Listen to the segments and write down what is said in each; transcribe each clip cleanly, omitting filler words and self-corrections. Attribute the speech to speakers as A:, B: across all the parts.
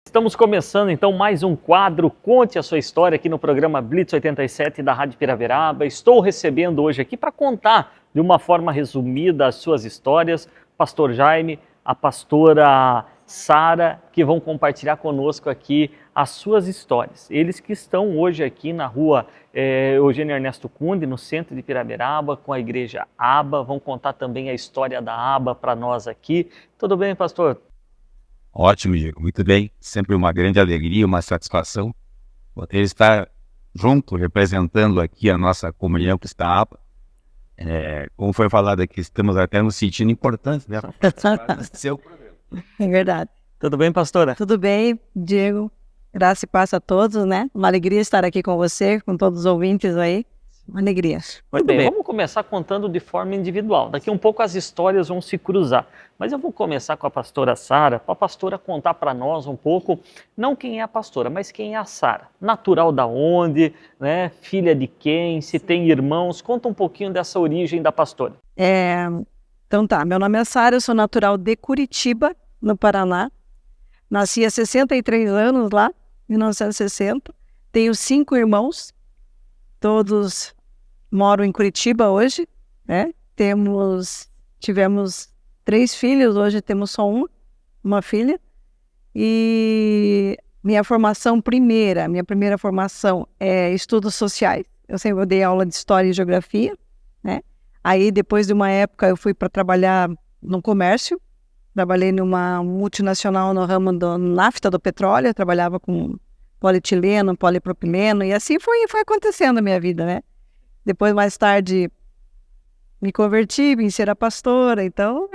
A: Estamos começando então mais um quadro Conte a Sua História aqui no programa Blitz 87 da Rádio Piraveraba. Estou recebendo hoje aqui para contar de uma forma resumida as suas histórias, Pastor Jaime, a pastora Sara, que vão compartilhar conosco aqui as suas histórias. Eles que estão hoje aqui na rua Eugênio Ernesto Kunde, no centro de Piraveraba, com a igreja ABA, vão contar também a história da ABA para nós aqui. Tudo bem, pastor?
B: Ótimo, Diego. Muito bem. Sempre uma grande alegria, uma satisfação poder estar junto, representando aqui a nossa comunhão que está ABA. Como foi falado aqui, estamos até nos sentindo importantes, né? Seu programa.
C: É verdade.
A: Tudo bem, pastora?
C: Tudo bem, Diego. Graça e paz a todos, né? Uma alegria estar aqui com você, com todos os ouvintes aí. Uma alegria.
A: Muito bem, vamos começar contando de forma individual. Daqui um pouco as histórias vão se cruzar. Mas eu vou começar com a pastora Sara, para a pastora contar para nós um pouco, não quem é a pastora, mas quem é a Sara. Natural da onde, né? Filha de quem, se tem irmãos. Conta um pouquinho dessa origem da pastora.
C: Então tá, meu nome é Sara, eu sou natural de Curitiba, no Paraná. Nasci há 63 anos lá, 1960. Tenho 5 irmãos, todos moram em Curitiba hoje, né? Tivemos 3 filhos, hoje temos só uma filha. E minha primeira formação é estudos sociais. Eu sempre dei aula de história e geografia, né? Aí depois de uma época eu fui para trabalhar no comércio. Trabalhei numa multinacional no ramo da nafta do petróleo, eu trabalhava com polietileno, polipropileno, e assim foi acontecendo a minha vida, né? Depois, mais tarde, me converti, vim ser a pastora, então...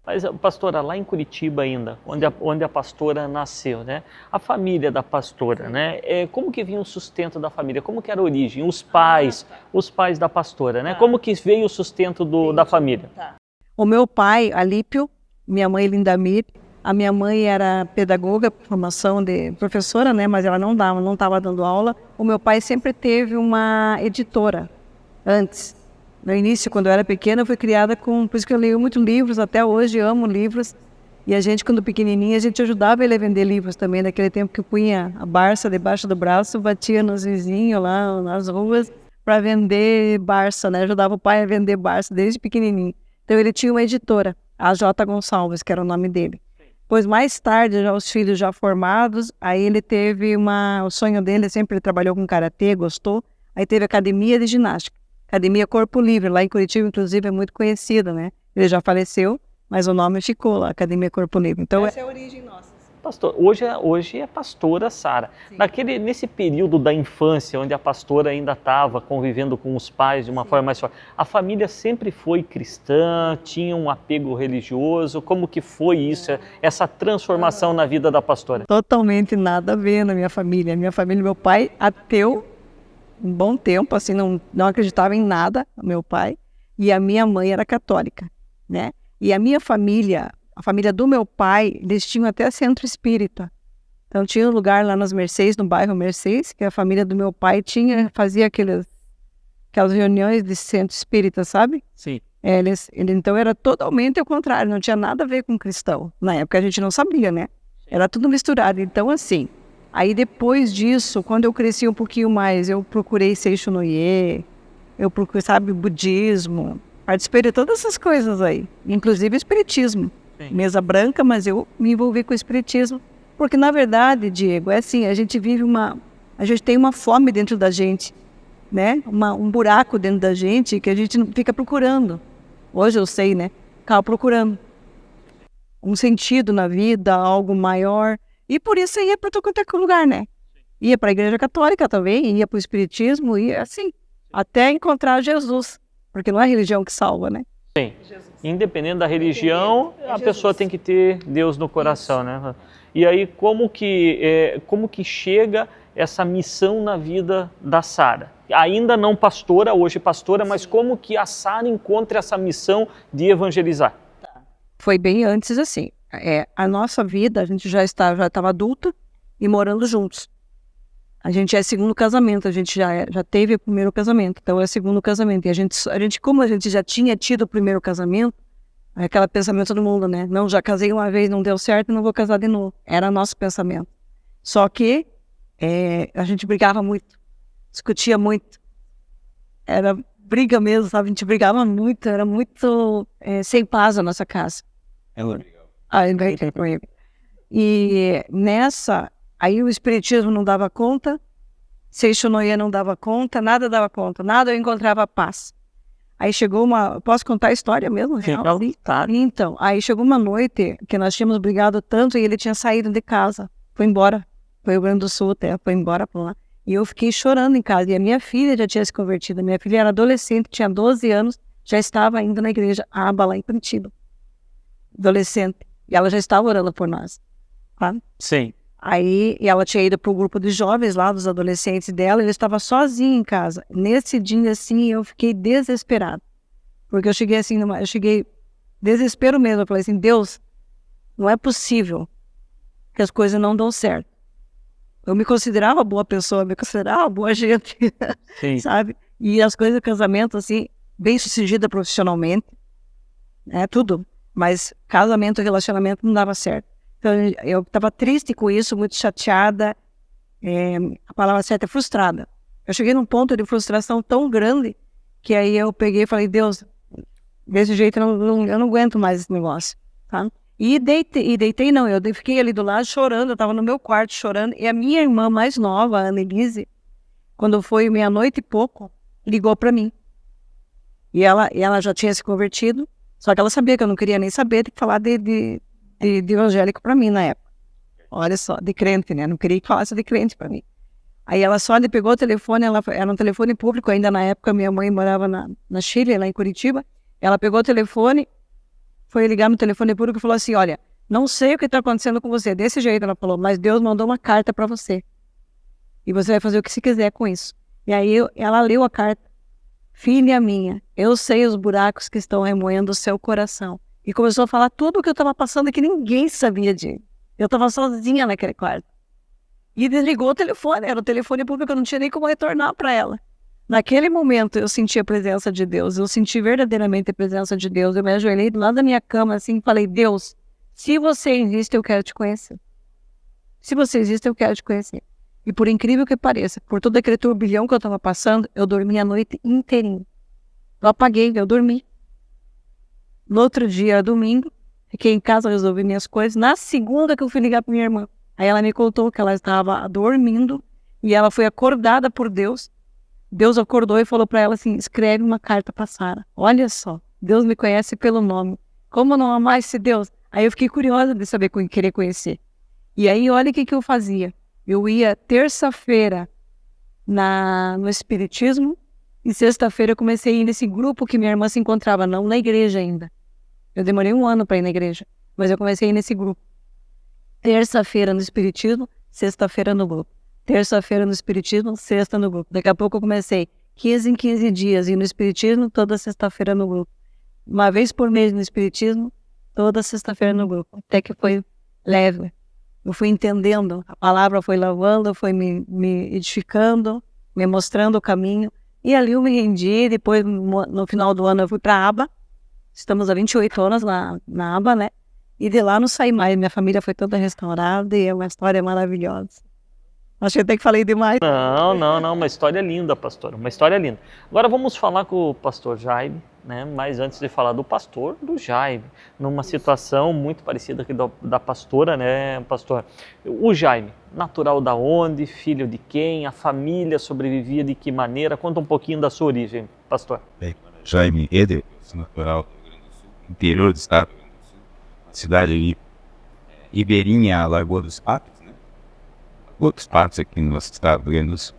A: Mas, pastora, lá em Curitiba ainda, onde a pastora nasceu, né? A família da pastora, né? Como que vinha o sustento da família? Como que era a origem? Os pais da pastora, né? Como que veio o sustento da família?
C: O meu pai, Alípio, minha mãe, Lindamir. A minha mãe era pedagoga, formação de professora, né? Mas ela não estava dando aula. O meu pai sempre teve uma editora, antes. No início, quando eu era pequena, eu fui criada por isso que eu leio muitos livros, até hoje amo livros. E a gente, quando pequenininha, a gente ajudava ele a vender livros também. Naquele tempo que eu punha a Barça debaixo do braço, batia nos vizinhos lá nas ruas para vender Barça, né? Ajudava o pai a vender Barça desde pequenininho. Então ele tinha uma editora, a J. Gonçalves, que era o nome dele. Pois mais tarde, já os filhos já formados, aí ele teve o sonho dele, sempre ele trabalhou com karatê, gostou, aí teve academia de ginástica, academia Corpo Livre, lá em Curitiba, inclusive, é muito conhecida, né? Ele já faleceu, mas o nome ficou lá, Academia Corpo Livre. Então, essa é a origem nossa.
A: Pastor, hoje é pastora Sara. Nesse período da infância, onde a pastora ainda estava convivendo com os pais de uma forma mais forte, a família sempre foi cristã, tinha um apego religioso? Como que foi isso, essa transformação na vida da pastora?
C: Totalmente nada a ver na minha família. Minha família, meu pai, ateu, um bom tempo, assim, não acreditava em nada, meu pai, e a minha mãe era católica, né? E a minha família... A família do meu pai, eles tinham até centro espírita. Então tinha um lugar lá nas Mercês, no bairro Mercês, que a família do meu pai fazia aquelas reuniões de centro espírita, sabe?
A: Sim.
C: Então era totalmente ao contrário, não tinha nada a ver com cristão. Na época a gente não sabia, né? Era tudo misturado. Então assim, aí depois disso, quando eu cresci um pouquinho mais, eu procurei Seixonoye, eu procurei, sabe, budismo, participei de todas essas coisas aí, inclusive espiritismo. Mesa branca, mas eu me envolvi com o espiritismo, porque na verdade, Diego, é assim, a gente tem uma fome dentro da gente, né? Um buraco dentro da gente que a gente não fica procurando. Hoje eu sei, né? Ficava procurando um sentido na vida, algo maior, e por isso eu ia para todo quanto é lugar, né? Ia para a igreja católica também, ia para o espiritismo, ia assim, até encontrar Jesus, porque não é a religião que salva, né?
A: Sim. Independente da religião, a pessoa tem que ter Deus no coração, né? E aí, como que chega essa missão na vida da Sara? Ainda não pastora, hoje pastora, mas como que a Sara encontra essa missão de evangelizar?
C: Foi bem antes assim. A nossa vida, a gente já estava adulta e morando juntos. A gente é segundo casamento, a gente já teve o primeiro casamento, então é segundo casamento. E a gente, como a gente já tinha tido o primeiro casamento, é aquele pensamento do mundo, né? Não, já casei uma vez, não deu certo, não vou casar de novo. Era nosso pensamento. Só que a gente brigava muito, discutia muito. Era briga mesmo, sabe? A gente brigava muito, era muito sem paz a nossa casa. E nessa, aí o espiritismo não dava conta, Seixonoye não dava conta, nada dava conta, nada eu encontrava paz. Aí chegou posso contar a história mesmo?
A: Tá.
C: Então, aí chegou uma noite que nós tínhamos brigado tanto e ele tinha saído de casa, foi embora, foi o Rio Grande do Sul até, foi embora pra lá. E eu fiquei chorando em casa, e a minha filha já tinha se convertido, a minha filha era adolescente, tinha 12 anos, já estava indo na igreja Aba lá em Curitiba, adolescente, e ela já estava orando por nós, tá?
A: Sim.
C: Aí, e ela tinha ido para o grupo de jovens lá, dos adolescentes dela, e eu estava sozinha em casa. Nesse dia, assim, eu fiquei desesperada. Porque eu cheguei assim, desespero mesmo. Eu falei assim, Deus, não é possível que as coisas não dão certo. Eu me considerava boa pessoa, me considerava boa gente,
A: Sim.
C: sabe? E as coisas do casamento, assim, bem sucedida profissionalmente, tudo. Mas casamento e relacionamento não dava certo. Então, eu estava triste com isso, muito chateada, a palavra certa é frustrada. Eu cheguei num ponto de frustração tão grande que aí eu peguei e falei, Deus, desse jeito eu não aguento mais esse negócio, tá? E deitei não, eu fiquei ali do lado chorando, eu estava no meu quarto chorando, e a minha irmã mais nova, a Annelise, quando foi meia-noite e pouco, ligou para mim. E ela já tinha se convertido, só que ela sabia que eu não queria nem saber de falar de evangélico para mim na época. Olha só, de crente, né? Não queria que falasse de crente para mim. Aí ela só pegou o telefone, era um telefone público, ainda na época minha mãe morava na Chile, lá em Curitiba. Ela pegou o telefone, foi ligar no telefone público e falou assim, olha, não sei o que está acontecendo com você. Desse jeito ela falou, mas Deus mandou uma carta para você. E você vai fazer o que você quiser com isso. E aí ela leu a carta. Filha minha, eu sei os buracos que estão remoendo o seu coração. E começou a falar tudo o que eu estava passando que ninguém sabia de. Eu estava sozinha naquele quarto. E desligou o telefone, era o telefone público, eu não tinha nem como retornar para ela. Naquele momento eu senti a presença de Deus, eu senti verdadeiramente a presença de Deus. Eu me ajoelhei do lado da minha cama assim e falei, Deus, se você existe, eu quero te conhecer. Se você existe, eu quero te conhecer. E por incrível que pareça, por todo aquele turbilhão que eu estava passando, eu dormi a noite inteirinha. Eu apaguei, eu dormi. No outro dia, era domingo, fiquei em casa, resolvi minhas coisas. Na segunda que eu fui ligar para minha irmã, aí ela me contou que ela estava dormindo e ela foi acordada por Deus. Deus acordou e falou para ela assim, escreve uma carta para Sara. Olha só, Deus me conhece pelo nome. Como não amar esse Deus? Aí eu fiquei curiosa de saber, querer conhecer. E aí, olha o que eu fazia. Eu ia terça-feira no Espiritismo e sexta-feira eu comecei a ir nesse grupo que minha irmã se encontrava, não na igreja ainda. Eu demorei 1 ano para ir na igreja, mas eu comecei a ir nesse grupo. Terça-feira no Espiritismo, sexta-feira no grupo. Terça-feira no Espiritismo, sexta no grupo. Daqui a pouco eu comecei 15 em 15 dias ir no Espiritismo, toda sexta-feira no grupo. Uma vez por mês no Espiritismo, toda sexta-feira no grupo. Até que foi leve. Eu fui entendendo, a palavra foi lavando, foi me edificando, me mostrando o caminho. E ali eu me rendi, depois no final do ano eu fui para a Aba. Estamos há 28 anos na Aba, né? E de lá não saí mais, minha família foi toda restaurada e é uma história maravilhosa. Acho que até que falei demais.
A: Não, uma história linda, pastor, uma história linda. Agora vamos falar com o pastor Jaime, né? Mas antes de falar do pastor, do Jaime, numa situação muito parecida aqui da pastora, né, pastor? O Jaime, natural da onde, filho de quem, a família sobrevivia de que maneira? Conta um pouquinho da sua origem, pastor.
B: Bem, Jaime Eder, natural do Rio Grande do Sul, interior do estado, cidade ali, Ribeirinha, Lagoa dos Patos, né? Outros patos aqui no nosso estado do Rio Grande do Sul.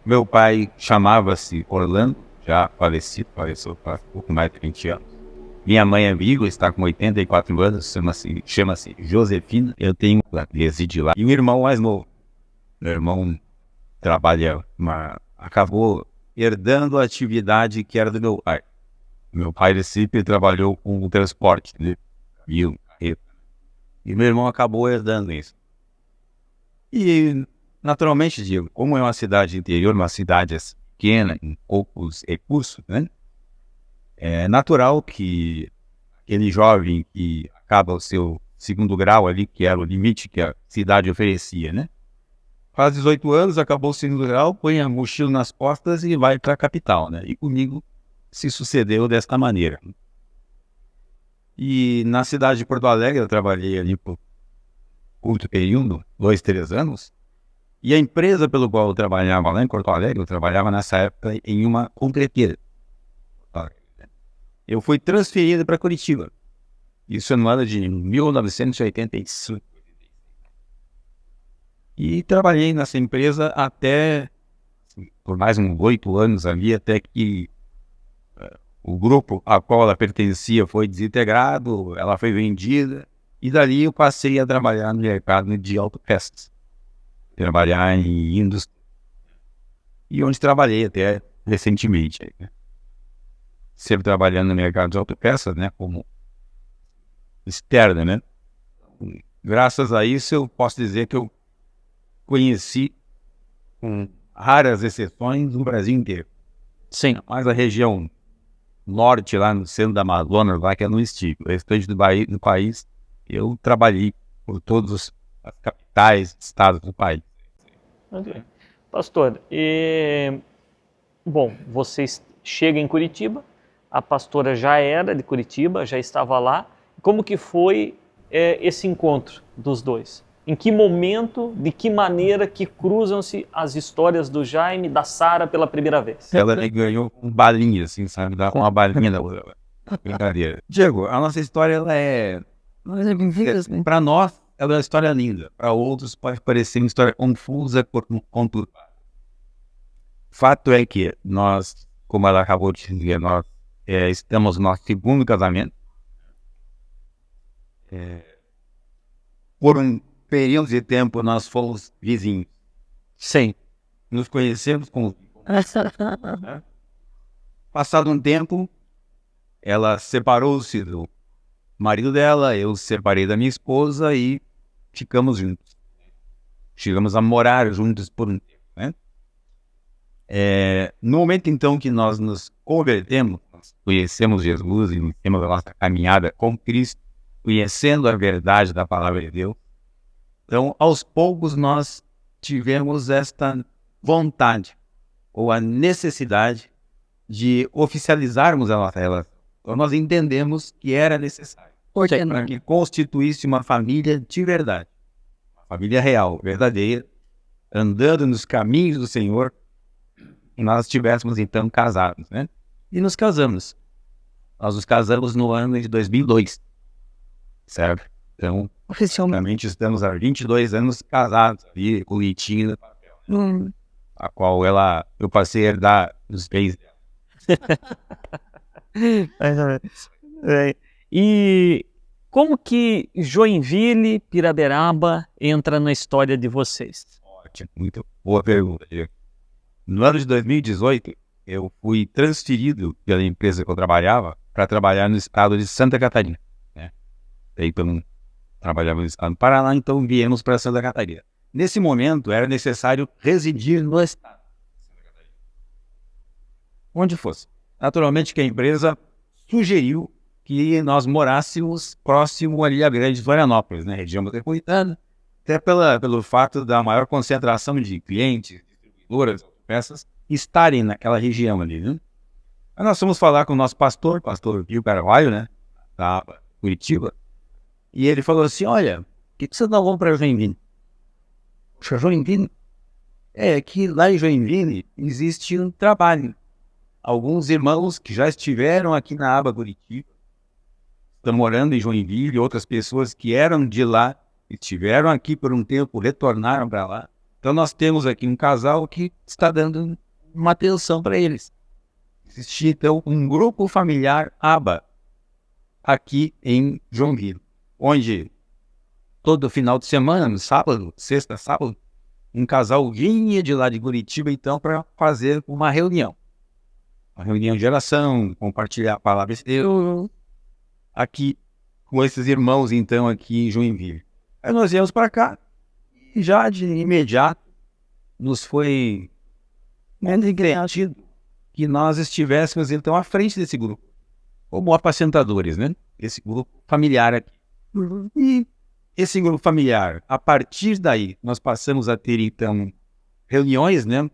B: Meu pai chamava-se Orlando, já falecido, faleceu há pouco mais de 20 anos. Minha mãe é viva, está com 84 anos, chama-se Josefina. Eu tenho, reside lá. E um irmão mais novo. Meu irmão trabalha, acabou herdando a atividade que era do meu pai. Meu pai ele sempre trabalhou com o transporte, né? E meu irmão acabou herdando isso. E, naturalmente, digo, como é uma cidade interior, uma cidade pequena, com poucos recursos, né? É natural que aquele jovem que acaba o seu segundo grau ali, que era o limite que a cidade oferecia, né? Faz 18 anos, acabou o segundo grau, põe a mochila nas costas e vai para a capital, né? E comigo se sucedeu desta maneira. E na cidade de Porto Alegre, eu trabalhei ali por curto período, 2, 3 anos, e a empresa pelo qual eu trabalhava lá em Porto Alegre, eu trabalhava nessa época em uma concreteira. Eu fui transferido para Curitiba. Isso no ano de 1985. E trabalhei nessa empresa até, por mais uns 8 anos ali, até que o grupo a qual ela pertencia foi desintegrado, ela foi vendida, e dali eu passei a trabalhar no mercado de autopeças. Trabalhar em indústria. E onde trabalhei até recentemente. Né? Sempre trabalhando no mercado de autopeças, né, como externa, né? Graças a isso eu posso dizer que eu conheci, com raras exceções, o Brasil inteiro.
A: Sim.
B: Mas a região norte, lá no centro da Amazonas, lá que eu não estive. O restante do país, eu trabalhei por todas as capitais, estados do país.
A: Ok. Pastor, bom, vocês chegam em Curitiba, a pastora já era de Curitiba, já estava lá. Como que foi esse encontro dos dois? Em que momento, de que maneira que cruzam-se as histórias do Jaime e da Sara pela primeira vez?
B: Ela ganhou com balinha, assim, sabe? Dá com uma balinha da outra. Brincadeira. Diego, a nossa história, ela para nós, ela é uma história linda. Para outros, pode parecer uma história confusa, conturbada. Fato é que nós, como ela acabou de dizer, nós estamos no nosso segundo casamento. Por um período de tempo, nós fomos vizinhos.
A: Sim.
B: Nos conhecemos com... Passado um tempo, ela separou-se do marido dela, eu separei da minha esposa e ficamos juntos. Chegamos a morar juntos por um tempo, né? No momento, então, que nós nos convertemos, nós conhecemos Jesus e iniciamos a nossa caminhada com Cristo, conhecendo a verdade da palavra de Deus. Então, aos poucos, nós tivemos esta vontade ou a necessidade de oficializarmos a nossa relação. Então, nós entendemos que era necessário para que constituísse uma família de verdade, uma família real, verdadeira, andando nos caminhos do Senhor, e nós estivéssemos, então, casados, né? E nos casamos. Nós nos casamos no ano de 2002, certo? Então, oficialmente estamos há 22 anos casados, ali, com o leitinho no papel, a qual eu passei a herdar os bens dela.
A: E como que Joinville, Piraberaba entra na história de vocês?
B: Ótimo, muito boa pergunta, Diego. No ano de 2018, eu fui transferido pela empresa que eu trabalhava para trabalhar no estado de Santa Catarina, né? Daí trabalhava no estado do Paraná, então viemos para Santa Catarina. Nesse momento, era necessário residir no estado de Santa Catarina. Onde fosse. Naturalmente que a empresa sugeriu que nós morássemos próximo ali à grande Florianópolis, né? Região metropolitana, até pelo fato da maior concentração de clientes, distribuidoras, peças, estarem naquela região ali, né? Aí nós fomos falar com o nosso pastor Pio Carvalho, né? Da Curitiba, e ele falou assim, olha, o que vocês não vão para Joinville? Poxa, Joinville? Que lá em Joinville existe um trabalho. Alguns irmãos que já estiveram aqui na aba Curitiba, estão morando em Joinville, outras pessoas que eram de lá, estiveram aqui por um tempo, retornaram para lá. Então nós temos aqui um casal que está dando uma atenção para eles. Existe então um grupo familiar aba aqui em Joinville, onde todo final de semana, no sábado, sexta, sábado, um casal vinha de lá de Curitiba então para fazer uma reunião de oração, compartilhar a palavra de Deus aqui com esses irmãos então aqui em Joinville. Aí nós viemos para cá e já de imediato nos foi garantido que nós estivéssemos então à frente desse grupo, como apacentadores, né? Esse grupo familiar aqui. E esse grupo familiar, a partir daí, nós passamos a ter, então, reuniões, né?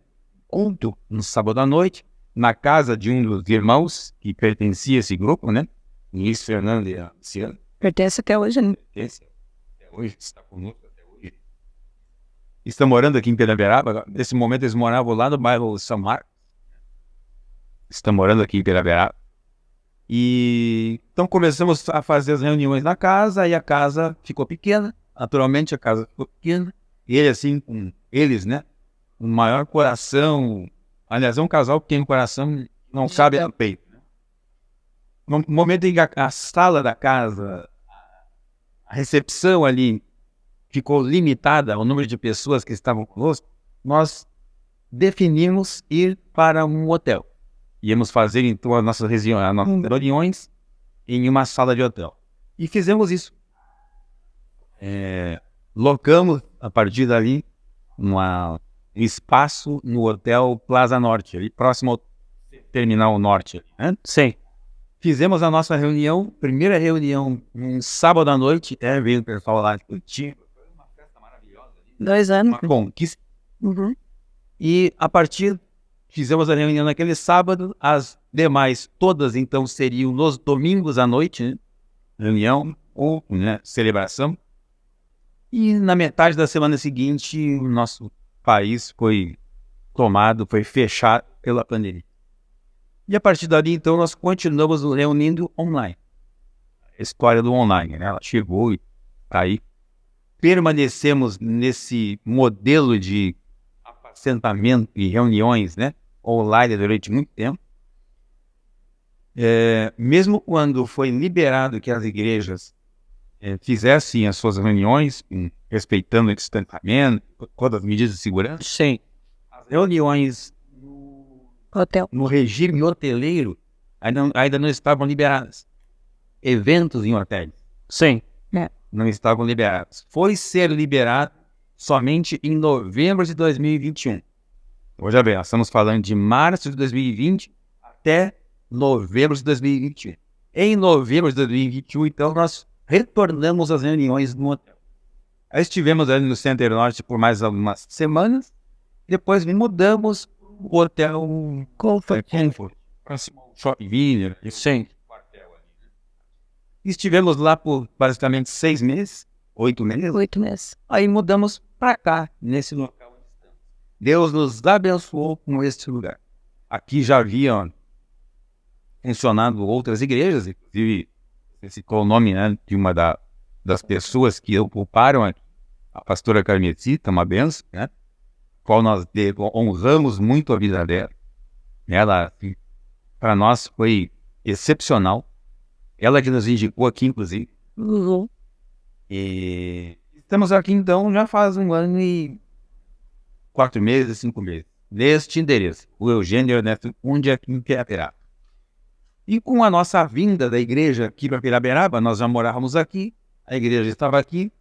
B: Ontem, no sábado à noite, na casa de um dos irmãos que pertencia a esse grupo, né? Luiz Fernando e a Luciana.
C: Pertence até hoje, né?
B: Pertence até hoje, está conosco até hoje. Estão morando aqui em Piraberaba. Nesse momento, eles moravam lá no bairro São Marcos. Estão morando aqui em Piraberaba. E então começamos a fazer as reuniões na casa e a casa ficou pequena. Naturalmente a casa ficou pequena. E ele assim, com eles, né? Um maior coração. Aliás, é um casal que tem um coração não cabe no peito. Né? No momento em que a sala da casa, a recepção ali ficou limitada ao número de pessoas que estavam conosco, nós definimos ir para um hotel. Íamos fazer então as nossas reuniões em uma sala de hotel. E fizemos isso. Locamos, a partir dali, um espaço no Hotel Plaza Norte, ali próximo ao Terminal Norte. Né?
A: Sim.
B: Fizemos a nossa reunião, primeira reunião, um sábado à noite, veio o pessoal lá de Curitiba. Foi uma festa maravilhosa.
C: 2 anos.
B: Uma conquista. E a partir... Fizemos a reunião naquele sábado, as demais todas então seriam nos domingos à noite, né? Reunião ou celebração. E na metade da semana seguinte, o nosso país foi fechado pela pandemia. E a partir dali então nós continuamos nos reunindo online. A história do online, né? Ela chegou e aí permanecemos nesse modelo de assentamento e reuniões, né, online durante muito tempo. Mesmo quando foi liberado que as igrejas fizessem as suas reuniões, respeitando o distanciamento, todas as medidas de segurança,
A: Sim.
B: as reuniões
C: Hotel.
B: no regime hoteleiro ainda não estavam liberadas. Eventos em hotéis
A: Sim.
B: não estavam liberados. Foi ser liberado somente em novembro de 2021. Veja bem, nós estamos falando de março de 2020 até novembro de 2021. Em novembro de 2021, então, nós retornamos às reuniões no hotel. Aí estivemos ali no Center Norte por mais algumas semanas, depois mudamos para o hotel Comfort, próximo ao Shopping Villa.
A: Sim.
B: Estivemos lá por basicamente 6 meses, 8 meses.
C: 8 meses.
B: Aí mudamos para cá, nesse local onde estamos. Deus nos abençoou com este lugar. Aqui já haviam funcionado outras igrejas, inclusive você citou o nome, né, de uma das pessoas que ocuparam aqui, a pastora Carmesita, uma benção, né, qual nós honramos muito a vida dela. Ela, para nós, foi excepcional. Ela que nos indicou aqui, inclusive. E estamos aqui, então, já faz 1 ano e 4 meses, 5 meses. Neste endereço, o Eugênio Ernesto Cunha, aqui em Piraberaba. E com a nossa vinda da igreja aqui para Piraberaba, nós já morávamos aqui, a igreja estava aqui,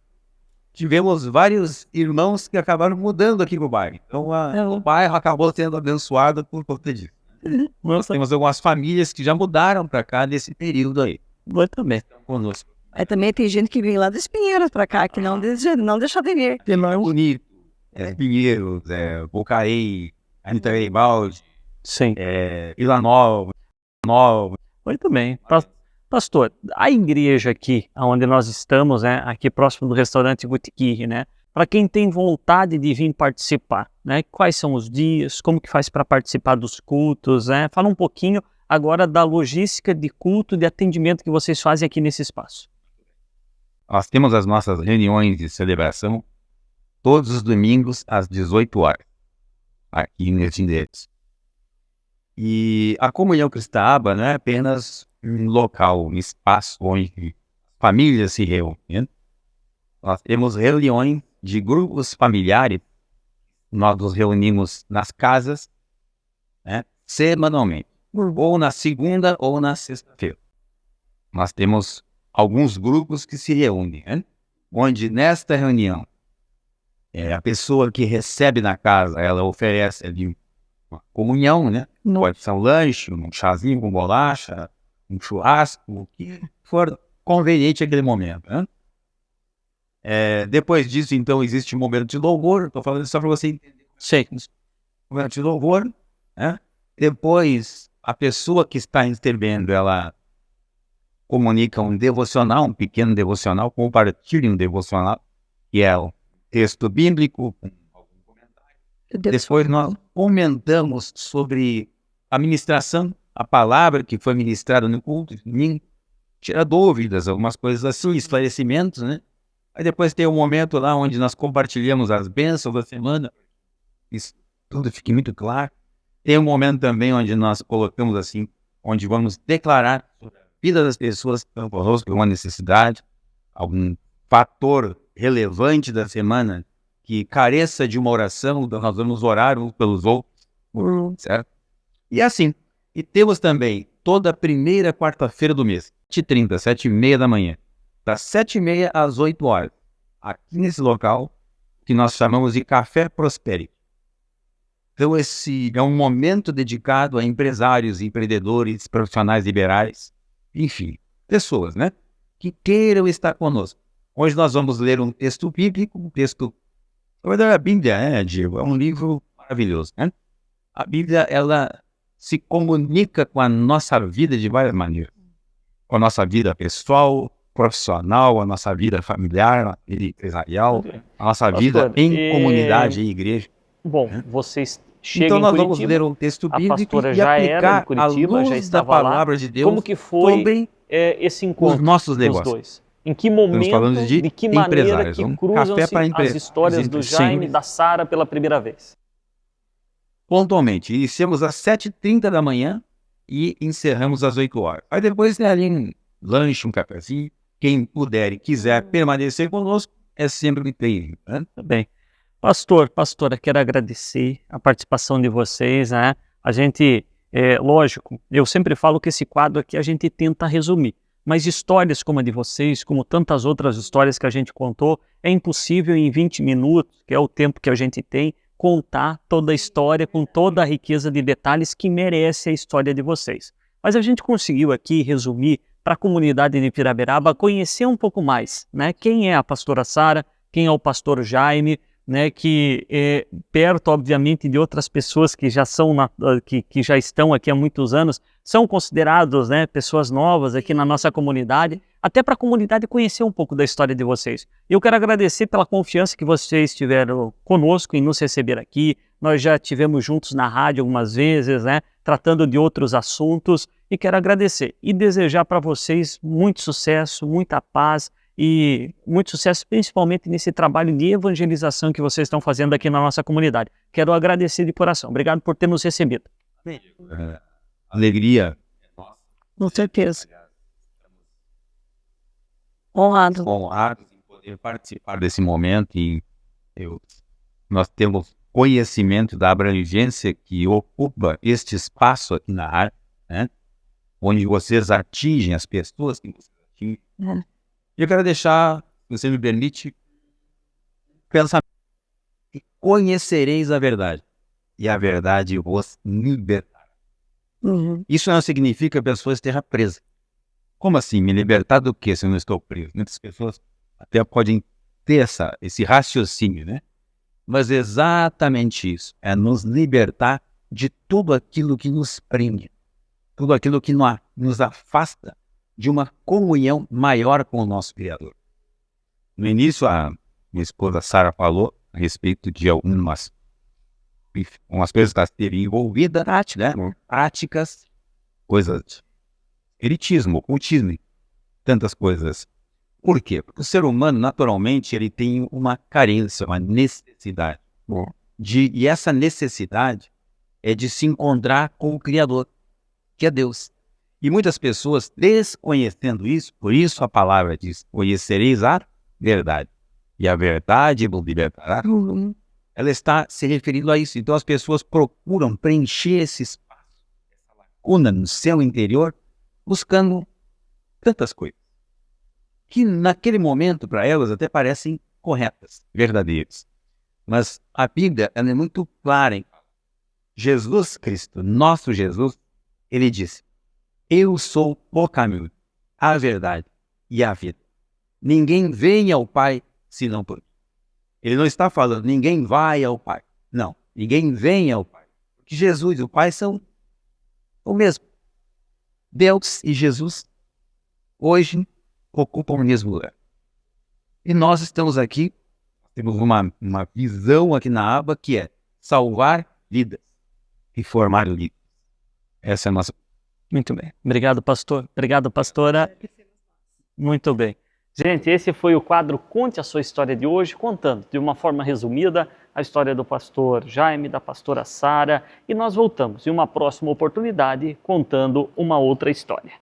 B: tivemos vários irmãos que acabaram mudando aqui para o bairro. Então, o bairro acabou sendo abençoado por conta disso. Nós temos algumas famílias que já mudaram para cá nesse período aí.
A: Muito bem.
B: Estão conosco.
C: Aí também tem gente que vem lá das Pinheiros pra cá, que não deixa de vir.
B: Bonito, Pinheiros, Bocaí, Anitta Garibaldi,
A: Sim.
B: Vila Nova.
A: Muito bem. Pastor, a igreja aqui, onde nós estamos, né, aqui próximo do restaurante Boutiquire, né, para quem tem vontade de vir participar, né, quais são os dias, como que faz para participar dos cultos, né? Fala um pouquinho agora da logística de culto, de atendimento que vocês fazem aqui nesse espaço.
B: Nós temos as nossas reuniões de celebração todos os domingos às 18 horas, aqui nesse endereço. E a Comunhão Cristã Aba não é apenas um local, um espaço onde famílias se reúnem. Nós temos reuniões de grupos familiares, nós nos reunimos nas casas, né, semanalmente, ou na segunda ou na sexta-feira. Nós temos alguns grupos que se reúnem, né, onde nesta reunião a pessoa que recebe na casa, ela oferece ali uma comunhão, né? Pode ser um lanche, um chazinho com bolacha, um churrasco, o que for conveniente naquele momento, né? Depois disso, então, existe um momento de louvor. Estou falando só para você entender.
A: Sei.
B: Momento de louvor, né? Depois, a pessoa que está intervendo, ela comunica um devocional, um pequeno devocional, compartilha um devocional, que é o texto bíblico, com algum comentário. Depois nós comentamos sobre a ministração, a palavra que foi ministrada no culto, tira dúvidas, algumas coisas assim, esclarecimentos, né? Aí depois tem um momento lá onde nós compartilhamos as bênçãos da semana, isso tudo fica muito claro. Tem um momento também onde nós colocamos assim, onde vamos declarar sobre a vida das pessoas que estão conosco, uma necessidade, algum fator relevante da semana que careça de uma oração, então nós vamos orar uns pelos outros, certo? E assim, e temos também toda a primeira quarta-feira do mês, 7h30, 7h30 da manhã, das 7h30 às 8h, aqui nesse local, que nós chamamos de Café Prosperity. Então esse é um momento dedicado a empresários, empreendedores, profissionais liberais, enfim, pessoas, né, que queiram estar conosco. Hoje nós vamos ler um texto bíblico, um texto... Na verdade, a Bíblia, Diego, é um livro maravilhoso, né? A Bíblia, ela se comunica com a nossa vida de várias maneiras. Com a nossa vida pessoal, profissional, a nossa vida familiar, a vida empresarial, a nossa vida em comunidade, em igreja.
A: Bom, vocês chegam
B: então nós
A: em
B: vamos
A: Curitiba,
B: ler um texto bíblico
A: a pastora
B: e
A: já
B: aplicar
A: era em Curitiba,
B: a
A: já
B: luz
A: estava
B: da palavra de Deus.
A: Como que foi
B: sobre
A: esse encontro
B: os nossos
A: dos
B: negócios.
A: dois? Em que momento,
B: falando de
A: que maneira
B: empresários,
A: que
B: um
A: cruzam-se
B: café para
A: as
B: empresários.
A: histórias do Jaime e da Sara pela primeira vez?
B: Pontualmente, iniciamos às 7h30 da manhã e encerramos às 8h. Aí depois tem ali um lanche, um cafezinho. Quem puder e quiser permanecer conosco é sempre bem-vindo, né?
A: Tá bem. Pastora, quero agradecer a participação de vocês, né? A gente, lógico, eu sempre falo que esse quadro aqui a gente tenta resumir, mas histórias como a de vocês, como tantas outras histórias que a gente contou, é impossível em 20 minutos, que é o tempo que a gente tem, contar toda a história com toda a riqueza de detalhes que merece a história de vocês. Mas a gente conseguiu aqui resumir para a comunidade de Piraberaba conhecer um pouco mais, né? Quem é a pastora Sara, quem é o pastor Jaime, né? Que perto, obviamente, de outras pessoas que já são que já estão aqui há muitos anos, são considerados, né, pessoas novas aqui na nossa comunidade, até para a comunidade conhecer um pouco da história de vocês. Eu quero agradecer pela confiança que vocês tiveram conosco em nos receber aqui. Nós já estivemos juntos na rádio algumas vezes, né, tratando de outros assuntos, e quero agradecer e desejar para vocês muito sucesso, muita paz e muito sucesso, principalmente nesse trabalho de evangelização que vocês estão fazendo aqui na nossa comunidade. Quero agradecer de coração. Obrigado por ter nos recebido.
B: Alegria.
C: Com certeza. Honrado.
B: Honrados em poder participar desse momento e nós temos conhecimento da abrangência que ocupa este espaço aqui na área, né? Onde vocês atingem as pessoas que vocês atingem. Eu quero deixar, se você me permite, pensar que conhecereis a verdade e a verdade vos libertará. Isso não significa que a pessoa esteja presa. Como assim? Me libertar do quê se eu não estou preso? Muitas pessoas até podem ter esse raciocínio, né? Mas exatamente isso, é nos libertar de tudo aquilo que nos prende, tudo aquilo que nos afasta de uma comunhão maior com o nosso Criador. No início, a minha esposa Sara falou a respeito de algumas coisas que ela esteve envolvida, né? Práticas, coisas de espiritismo, ocultismo, tantas coisas. Por quê? Porque o ser humano, naturalmente, ele tem uma carência, uma necessidade. E essa necessidade é de se encontrar com o Criador, que é Deus. E muitas pessoas, desconhecendo isso, por isso a palavra diz, conhecereis a verdade. E a verdade vos libertará. Ela está se referindo a isso. Então as pessoas procuram preencher esse espaço, essa lacuna no seu interior, buscando tantas coisas que naquele momento para elas até parecem corretas, verdadeiras. Mas a Bíblia ela é muito clara, hein? Jesus Cristo, nosso Jesus, ele disse: eu sou o caminho, a verdade e a vida. Ninguém vem ao Pai senão por mim. Ele não está falando, ninguém vai ao Pai. Não, ninguém vem ao Pai. Porque Jesus e o Pai são o mesmo. Deus e Jesus hoje ocupam o mesmo lugar. E nós estamos aqui, temos uma visão aqui na aba que é salvar vidas e formar vidas. Essa é a nossa.
A: Muito bem. Obrigado, pastor. Obrigado, pastora. Muito bem. Gente, esse foi o quadro Conte a Sua História de hoje, contando de uma forma resumida a história do pastor Jaime, da pastora Sara, e nós voltamos em uma próxima oportunidade contando uma outra história.